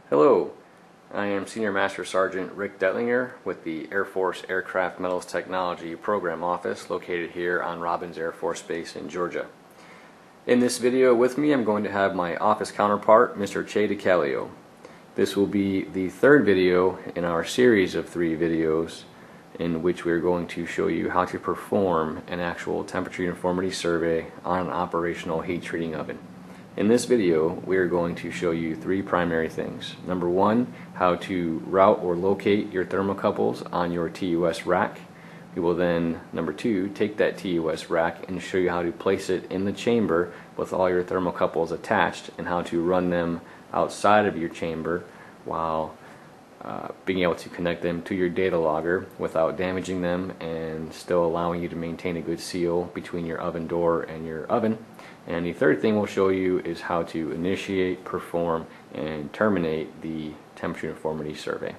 Hello, I am Senior Master Sergeant Rick Detlinger with the Air Force Aircraft Metals Technology Program Office located here on Robins Air Force Base in Georgia. In this video with me I'm going to have my office counterpart, Mr. Che DiCalio. This will be the third video in our series of 3 videos in which we are going to show you how to perform an actual temperature uniformity survey on an operational heat treating oven. In this video, we are going to show you 3 primary things. Number 1, how to route or locate your thermocouples on your TUS rack. We will then, number 2, take that TUS rack and show you how to place it in the chamber with all your thermocouples attached and how to run them outside of your chamber while being able to connect them to your data logger without damaging them and still allowing you to maintain a good seal between your oven door and your oven. And the third thing we'll show you is how to initiate, perform, and terminate the temperature uniformity survey.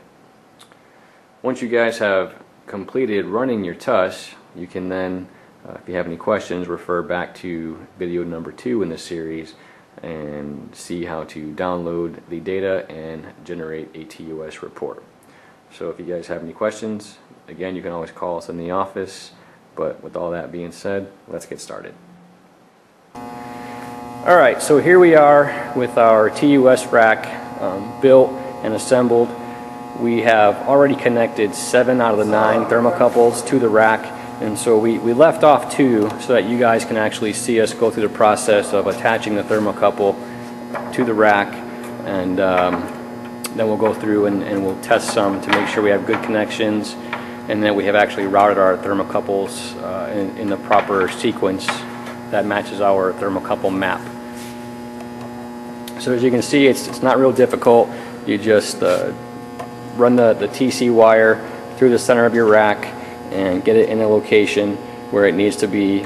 Once you guys have completed running your TUS, you can then, if you have any questions, refer back to video number 2 in the series and see how to download the data and generate a TUS report. So if you guys have any questions, again, you can always call us in the office. But with all that being said, let's get started. Alright, so here we are with our TUS rack built and assembled. We have already connected 7 out of the 9 thermocouples to the rack, and so we left off 2 so that you guys can actually see us go through the process of attaching the thermocouple to the rack, and then we'll go through and we'll test some to make sure we have good connections and that we have actually routed our thermocouples in the proper sequence that matches our thermocouple map. So as you can see, it's not real difficult. You just run the TC wire through the center of your rack and get it in a location where it needs to be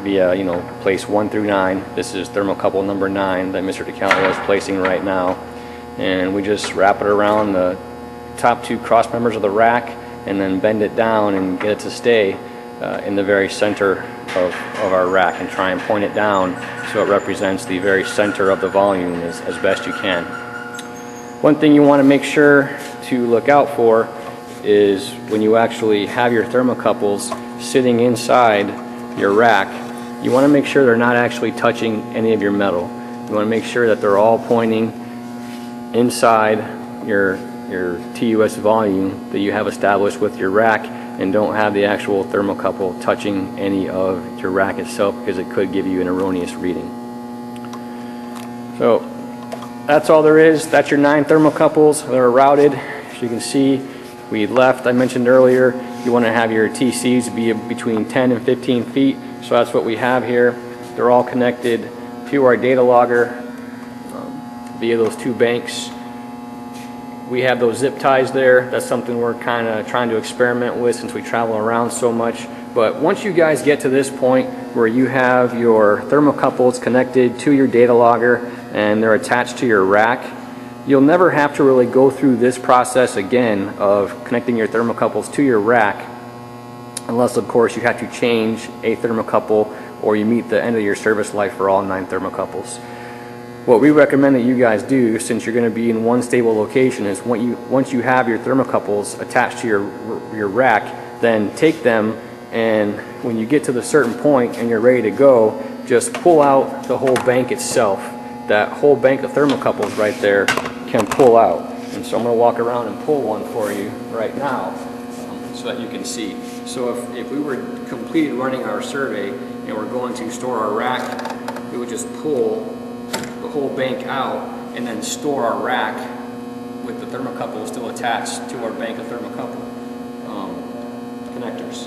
via place 1 through 9. This is thermocouple number 9 that Mr. DiCalio is placing right now, and we just wrap it around the top 2 cross members of the rack and then bend it down and get it to stay in the very center of our rack and try and point it down so it represents the very center of the volume as best you can. One thing you want to make sure to look out for is when you actually have your thermocouples sitting inside your rack, you want to make sure they're not actually touching any of your metal. You want to make sure that they're all pointing inside your TUS volume that you have established with your rack, and don't have the actual thermocouple touching any of your rack itself, because it could give you an erroneous reading. So that's all there is. That's your 9 thermocouples that are routed. As you can see, we left, I mentioned earlier, you want to have your TCs be between 10 and 15 feet. So that's what we have here. They're all connected to our data logger via those 2 banks. We have those zip ties there. That's something we're kind of trying to experiment with since we travel around so much. But once you guys get to this point where you have your thermocouples connected to your data logger and they're attached to your rack, you'll never have to really go through this process again of connecting your thermocouples to your rack, unless of course you have to change a thermocouple or you meet the end of your service life for all 9 thermocouples. What we recommend that you guys do, since you're going to be in one stable location, is once you have your thermocouples attached to your rack, then take them, and when you get to the certain point and you're ready to go, just pull out the whole bank itself. That whole bank of thermocouples right there can pull out. And so I'm going to walk around and pull one for you right now so that you can see. So if we were completed running our survey and we're going to store our rack, we would just pull the whole bank out and then store our rack with the thermocouple still attached to our bank of thermocouple connectors.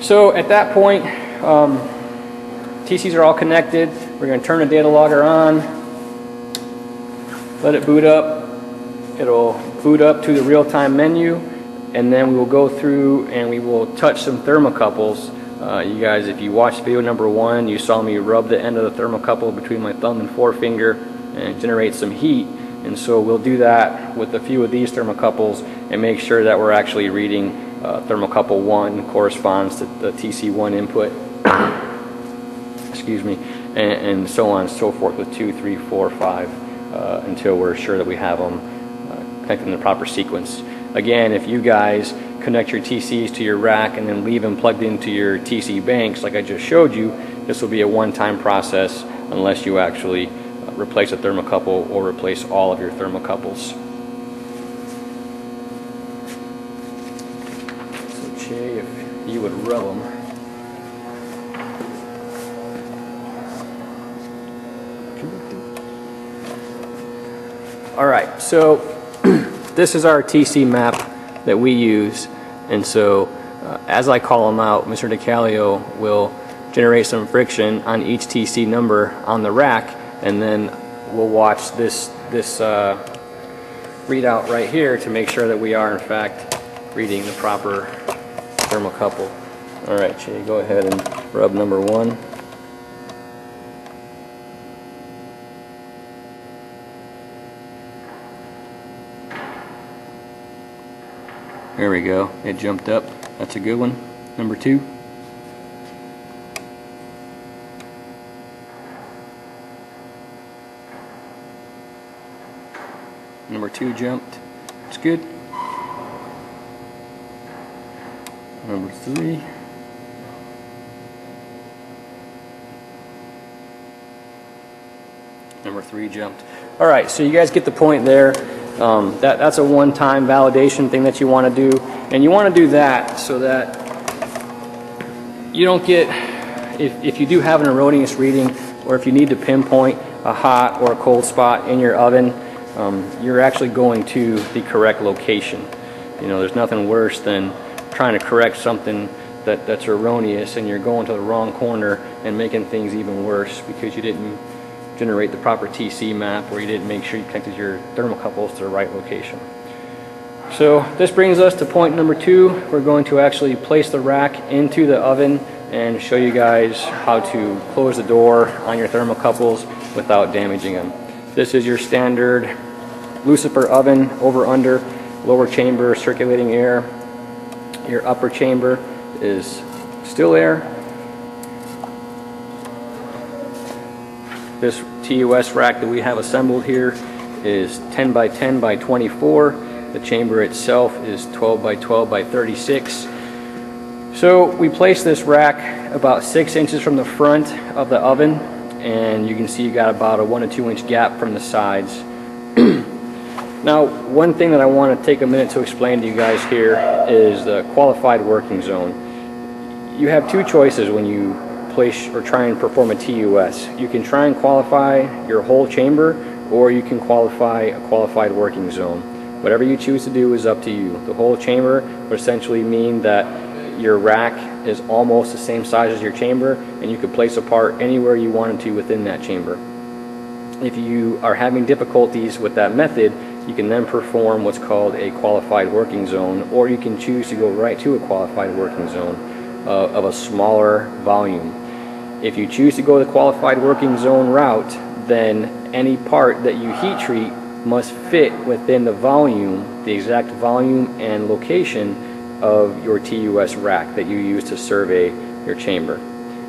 So at that point, TCs are all connected. We're going to turn the data logger on, let it boot up. It'll boot up to the real-time menu, and then we will go through and we will touch some thermocouples. You guys, if you watched video number 1, you saw me rub the end of the thermocouple between my thumb and forefinger and generate some heat. And so we'll do that with a few of these thermocouples and make sure that we're actually reading thermocouple 1 corresponds to the TC1 input, excuse me, and so on and so forth with 2, 3, 4, 5 until we're sure that we have them connected in the proper sequence. Again, if you guys connect your TCs to your rack and then leave them plugged into your TC banks like I just showed you, this will be a one-time process unless you actually replace a thermocouple or replace all of your thermocouples. So Che, if you would rub them. Alright, so this is our TC map that we use, and so as I call them out, Mr. DeCalio will generate some friction on each TC number on the rack, and then we'll watch this readout right here to make sure that we are in fact reading the proper thermocouple. Alright, Che, go ahead and rub number 1. There we go, it jumped up. That's a good one. Number 2. Number 2 jumped. It's good. Number 3. Number 3 jumped. Alright, so you guys get the point there. That's a one-time validation thing that you want to do, and you want to do that so that you don't get, if you do have an erroneous reading, or if you need to pinpoint a hot or a cold spot in your oven, you're actually going to the correct location. You know, there's nothing worse than trying to correct something that's erroneous and you're going to the wrong corner and making things even worse because you didn't generate the proper TC map, or you didn't make sure you connected your thermocouples to the right location. So this brings us to point number 2. We're going to actually place the rack into the oven and show you guys how to close the door on your thermocouples without damaging them. This is your standard lucifer oven, over under, lower chamber circulating air. Your upper chamber is still air. This TUS rack that we have assembled here is 10 by 10 by 24. The chamber itself is 12 by 12 by 36. So we place this rack about 6 inches from the front of the oven, and you can see you got about a 1 to 2 inch gap from the sides. Now, one thing that I want to take a minute to explain to you guys here is the qualified working zone. You have 2 choices when you place or try and perform a TUS. You can try and qualify your whole chamber, or you can qualify a qualified working zone. Whatever you choose to do is up to you. The whole chamber would essentially mean that your rack is almost the same size as your chamber, and you could place a part anywhere you wanted to within that chamber. If you are having difficulties with that method, you can then perform what's called a qualified working zone, or you can choose to go right to a qualified working zone of a smaller volume. If you choose to go the qualified working zone route, then any part that you heat treat must fit within the volume, the exact volume and location of your TUS rack that you use to survey your chamber.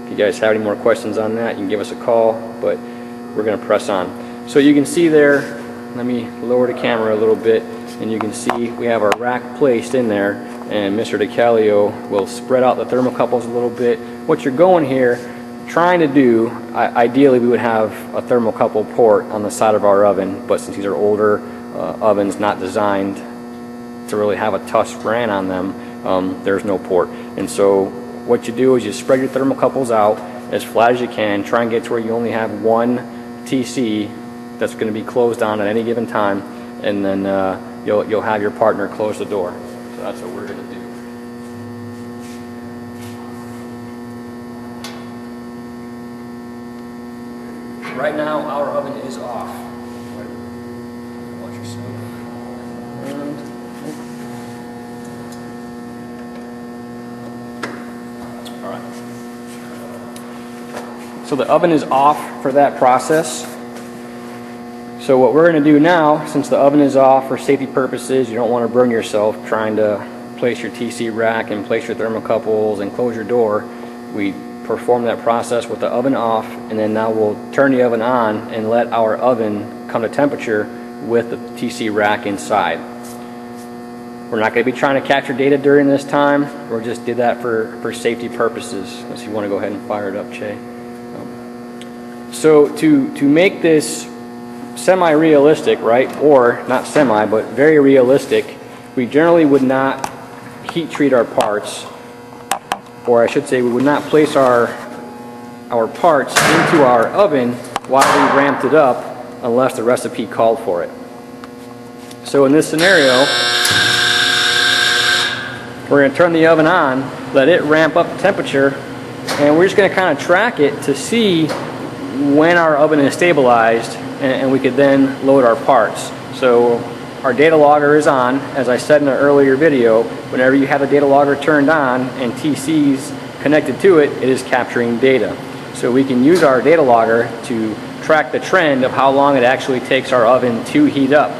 If you guys have any more questions on that, you can give us a call, but we're going to press on. So you can see there, let me lower the camera a little bit, and you can see we have our rack placed in there, and Mr. DeCalio will spread out the thermocouples a little bit. What you're going here, trying to do, ideally we would have a thermocouple port on the side of our oven, but since these are older ovens not designed to really have a TUS brand on them, there's no port. And so what you do is you spread your thermocouples out as flat as you can, try and get to where you only have one TC that's going to be closed on at any given time, and then you'll have your partner close the door. So that's what we're going to do. Right now, our oven is off. Watch yourself. All right. So the oven is off for that process. So what we're going to do now, since the oven is off for safety purposes, you don't want to burn yourself trying to place your TC rack and place your thermocouples and close your door. We perform that process with the oven off, and then now we'll turn the oven on and let our oven come to temperature with the TC rack inside. We're not going to be trying to capture data during this time. We just did that for safety purposes. Unless you want to go ahead and fire it up, Che. So to make this semi-realistic, right, or not semi, but very realistic, we generally would not heat treat our parts, or I should say we would not place our parts into our oven while we ramped it up unless the recipe called for it. So in this scenario, we're going to turn the oven on, let it ramp up the temperature, and we're just going to kind of track it to see when our oven is stabilized, and we could then load our parts. So our data logger is on. As I said in an earlier video, whenever you have the data logger turned on and TC's connected to it, it is capturing data. So we can use our data logger to track the trend of how long it actually takes our oven to heat up.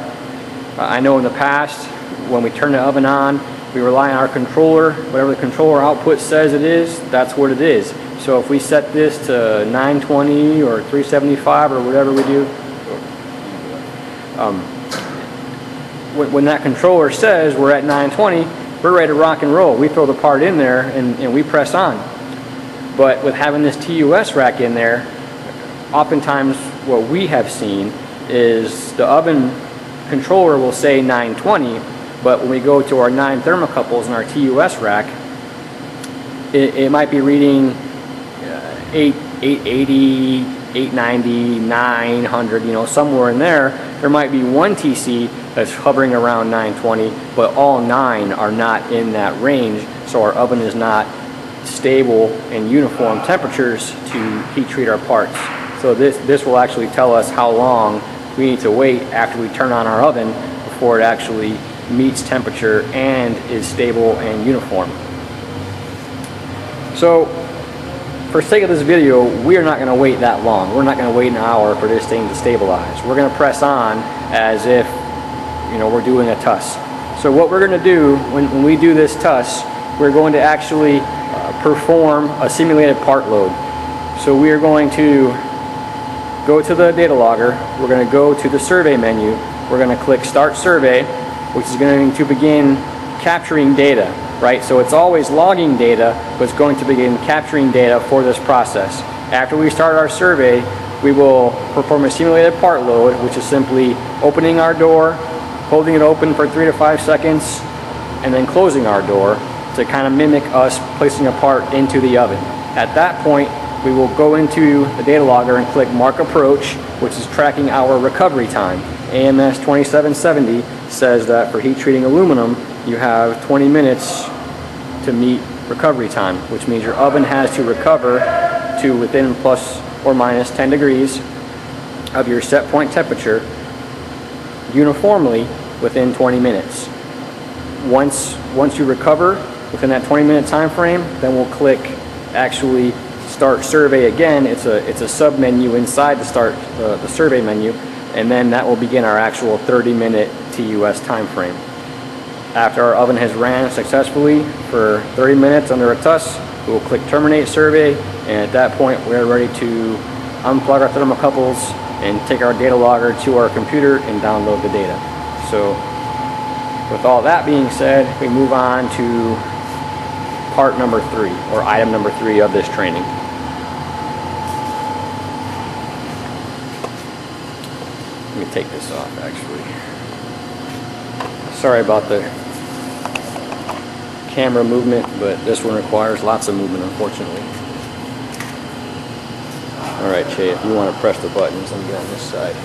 I know in the past, when we turn the oven on, we rely on our controller. Whatever the controller output says it is, that's what it is. So if we set this to 920 or 375 or whatever we do, when that controller says we're at 920, we're ready to rock and roll. We throw the part in there and we press on. But with having this TUS rack in there, oftentimes what we have seen is the oven controller will say 920, but when we go to our 9 thermocouples in our TUS rack, it might be reading 880, 890, 900, you know, somewhere in there. There might be one TC that's hovering around 920, but all 9 are not in that range, so our oven is not stable and uniform temperatures to heat treat our parts. So this will actually tell us how long we need to wait after we turn on our oven before it actually meets temperature and is stable and uniform. So for sake of this video, we are not going to wait that long. We're not going to wait an hour for this thing to stabilize. We're going to press on as if, you know, we're doing a TUS. So what we're going to do when we do this TUS, we're going to actually perform a simulated part load. So we are going to go to the data logger. We're going to go to the survey menu. We're going to click Start Survey, which is going to begin capturing data, right? So it's always logging data, but it's going to begin capturing data for this process. After we start our survey, we will perform a simulated part load, which is simply opening our door, holding it open for 3 to 5 seconds, and then closing our door to kind of mimic us placing a part into the oven. At that point, we will go into the data logger and click Mark Approach, which is tracking our recovery time. AMS 2770 says that for heat treating aluminum, you have 20 minutes to meet recovery time, which means your oven has to recover to within plus or minus 10 degrees of your set point temperature uniformly within 20 minutes. Once you recover within that 20-minute time frame, then we'll click actually Start Survey again. It's a sub menu inside the survey menu, and then that will begin our actual 30-minute TUS time frame. After our oven has ran successfully for 30 minutes under a TUS, we will click Terminate Survey, and at that point we're ready to unplug our thermocouples and take our data logger to our computer and download the data. So with all that being said, we move on to part number 3, or item number 3 of this training. Let me take this off actually. Sorry about the camera movement, but this one requires lots of movement, unfortunately. Alright, Che, if you want to press the buttons, let me get on this side.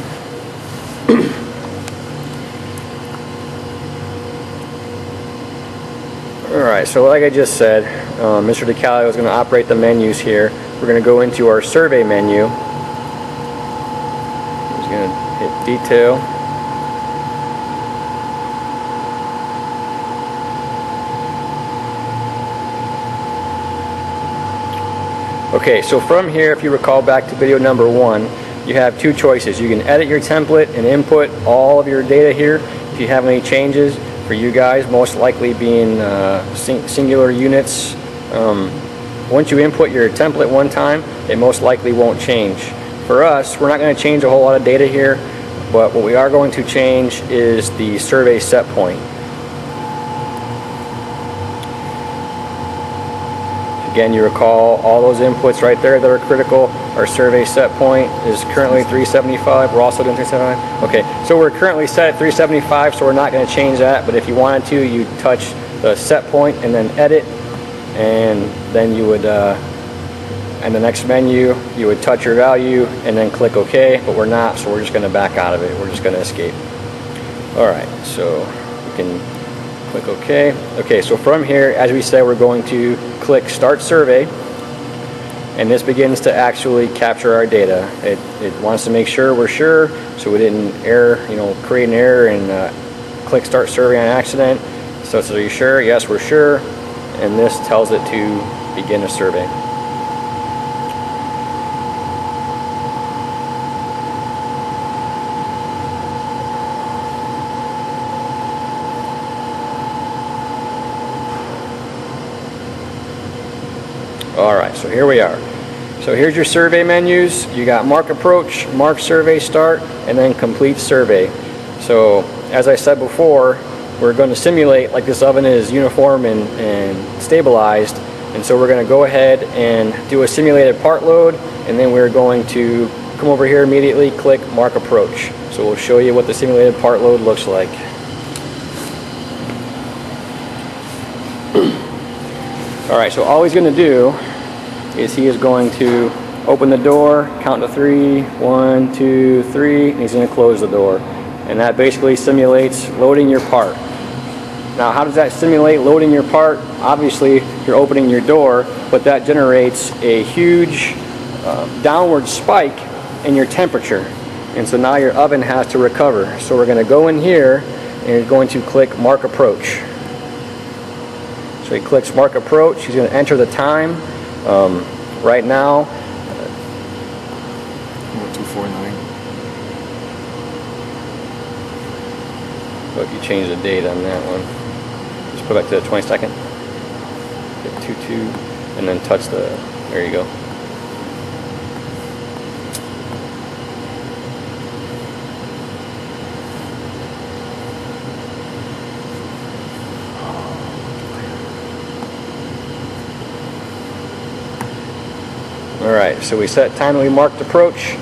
Alright, so like I just said, Mr. DeCalio is going to operate the menus here. We're going to go into our survey menu. He's going to hit Detail. Okay, so from here, if you recall back to video number 1, you have 2 choices. You can edit your template and input all of your data here. If you have any changes, for you guys, most likely being singular units, once you input your template one time, it most likely won't change. For us, we're not going to change a whole lot of data here, but what we are going to change is the survey set point. Again, you recall all those inputs right there that are critical. Our survey set point is currently 375. We're also doing 375. Okay, so we're currently set at 375, so we're not going to change that. But if you wanted to, you touch the set point and then edit, and then you would, in the next menu, you would touch your value and then click OK. But we're not, so we're just going to back out of it. We're just going to escape. All right, so you can click OK. Okay, so from here, as we said, we're going to click Start Survey, and this begins to actually capture our data. It wants to make sure we're sure, so we didn't create an error and click Start Survey on accident. So are you sure? Yes, we're sure, and this tells it to begin a survey. Alright, so here we are. So here's your survey menus. You got Mark Approach, Mark Survey Start, and then Complete Survey. So as I said before, we're going to simulate like this oven is uniform and stabilized, and so we're going to go ahead and do a simulated part load, and then we're going to come over here immediately, click Mark Approach. So we'll show you what the simulated part load looks like. Alright, so all he's going to do is he is going to open the door, count to 3, 1, 2, 3, and he's going to close the door. And that basically simulates loading your part. Now, how does that simulate loading your part? Obviously, you're opening your door, but that generates a huge downward spike in your temperature. And so now your oven has to recover. So we're going to go in here and you're going to click Mark Approach. So he clicks Mark Approach. He's going to enter the time. Right now, 249. So if you change the date on that one, just put it back to the 22nd. Hit 22, and then touch the. There you go. Alright, so we set time that we marked approach,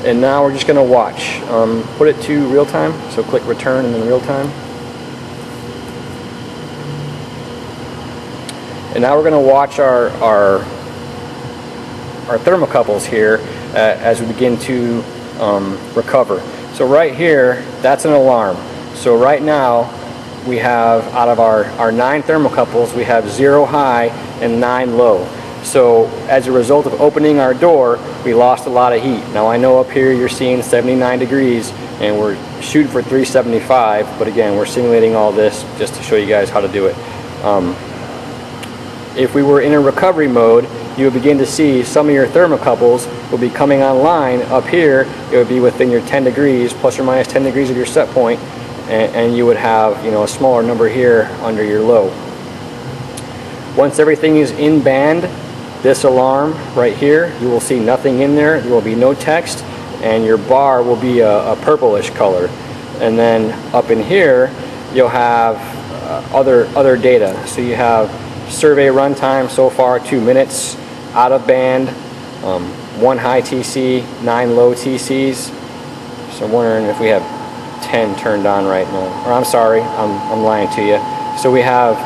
and now we're just going to watch. Put it to real time, so click return and then real time. And now we're going to watch our thermocouples here as we begin to recover. So right here, that's an alarm. So right now, we have, out of our 9 thermocouples, we have 0 high and 9 low. So as a result of opening our door, we lost a lot of heat. Now I know up here you're seeing 79 degrees and we're shooting for 375, but again, we're simulating all this just to show you guys how to do it. If we were in a recovery mode, you would begin to see some of your thermocouples will be coming online. Up here, it would be within your 10 degrees, plus or minus 10 degrees of your set point, and you would have, you know, a smaller number here under your low. Once everything is in band, this alarm right here, you will see nothing in there. There will be no text, and your bar will be a purplish color. And then up in here, you'll have other data. So you have survey runtime so far 2 minutes, out of band, 1 high TC, 9 low TCs. So I'm wondering if we have 10 turned on right now. Or I'm sorry, I'm lying to you. So we have,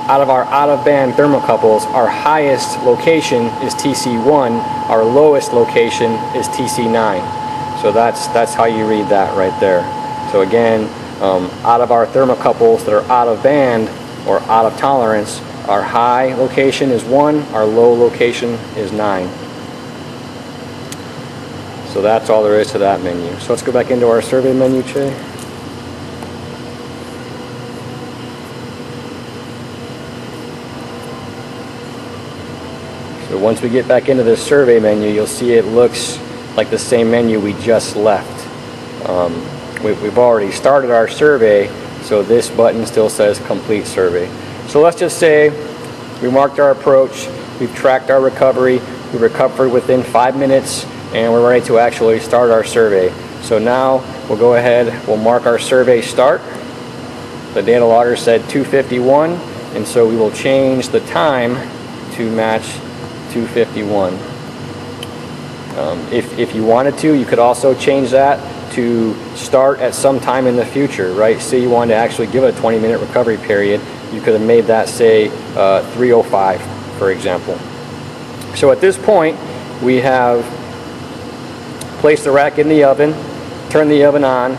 out of our out-of-band thermocouples, our highest location is TC1, our lowest location is TC9. So that's how you read that right there. So again, out of our thermocouples that are out of band or out of tolerance, our high location is 1, our low location is 9. So that's all there is to that menu. So let's go back into our survey menu, Che. So once we get back into this survey menu, you'll see it looks like the same menu we just left. We've already started our survey, so this button still says complete survey. So let's just say we marked our approach, we've tracked our recovery, we recovered within 5 minutes, and we're ready to actually start our survey. So now we'll go ahead, we'll mark our survey start. The data logger said 2:51, and so we will change the time to match 2:51. If you wanted to, you could also change that to start at some time in the future, right? Say you wanted to actually give it a 20-minute recovery period, you could have made that say 3:05, for example. So at this point, we have placed the rack in the oven, turned the oven on,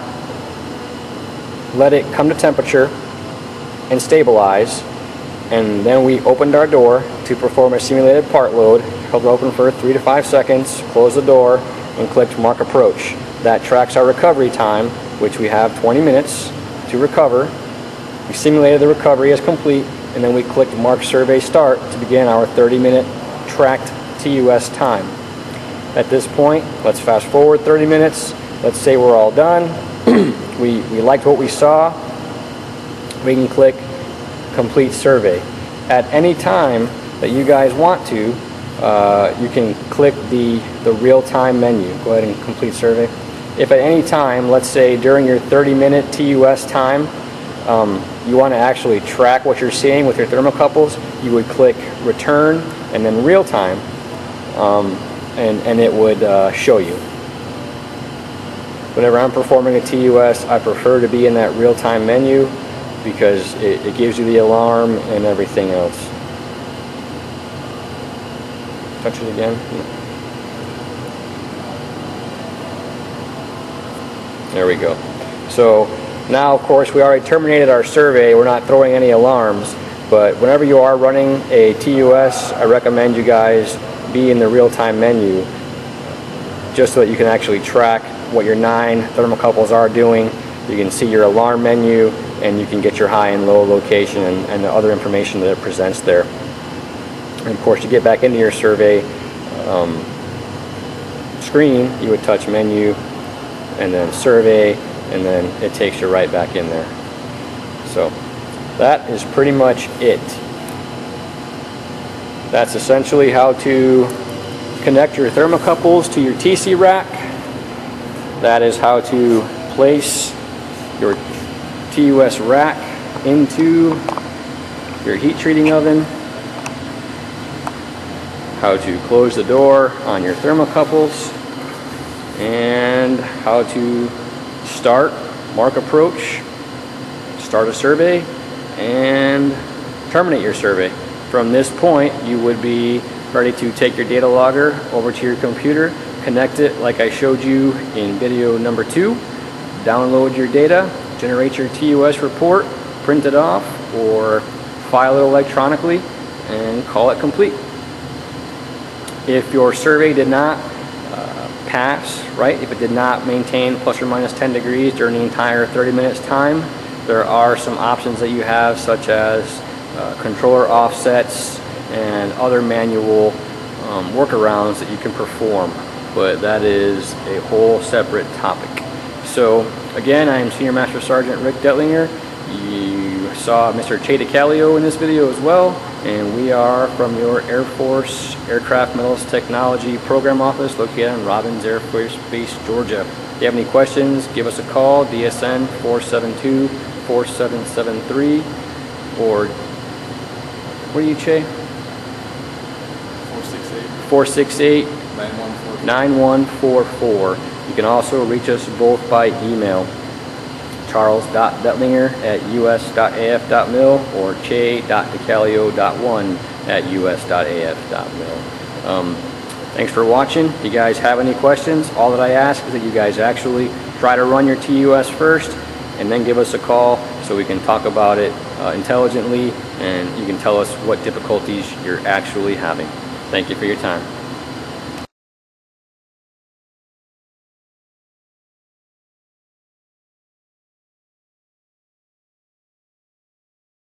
let it come to temperature and stabilize, and then we opened our door to perform a simulated part load. Held it open for 3 to 5 seconds, closed the door, and clicked mark approach. That tracks our recovery time, which we have 20 minutes to recover. We simulated the recovery as complete, and then we clicked mark survey start to begin our 30-minute tracked TUS time. At this point, let's fast forward 30 minutes. Let's say we're all done. we liked what we saw. We can click complete survey. At any time that you guys want to, you can click the real-time menu. Go ahead and complete survey. If at any time, let's say during your 30-minute TUS time, you want to actually track what you're seeing with your thermocouples, you would click return and then real time, and it would show you. Whenever I'm performing a TUS, I prefer to be in that real-time menu because it gives you the alarm and everything else. Touch it again. There we go. So now, of course, we already terminated our survey. We're not throwing any alarms, but whenever you are running a TUS, I recommend you guys be in the real-time menu just so that you can actually track what your 9 thermocouples are doing. You can see your alarm menu, and you can get your high and low location and the other information that it presents there. And of course, to get back into your survey screen, you would touch menu and then survey, and then it takes you right back in there. So that is pretty much it. That's essentially how to connect your thermocouples to your TC rack. That is how to place your TUS rack into your heat treating oven. How to close the door on your thermocouples, and how to start, mark approach, start a survey, and terminate your survey. From this point, you would be ready to take your data logger over to your computer, connect it like I showed you in video number 2, download your data, generate your TUS report, print it off, or file it electronically, and call it complete. If your survey did not pass, right, if it did not maintain plus or minus 10 degrees during the entire 30 minutes time, there are some options that you have, such as controller offsets and other manual workarounds that you can perform, but that is a whole separate topic. So again, I am Senior Master Sergeant Rick Detlinger. You saw Mr. Che DeCalio in this video as well, and we are from your Air Force Aircraft Metals Technology Program Office located on Robins Air Force Base, Georgia. If you have any questions, give us a call, DSN 472-4773, or what are you, Che? 468-9144. You can also reach us both by email, charles.detlinger@us.af.mil or che.decalio.1@us.af.mil. Thanks for watching. If you guys have any questions, all that I ask is that you guys actually try to run your TUS first and then give us a call so we can talk about it intelligently, and you can tell us what difficulties you're actually having. Thank you for your time.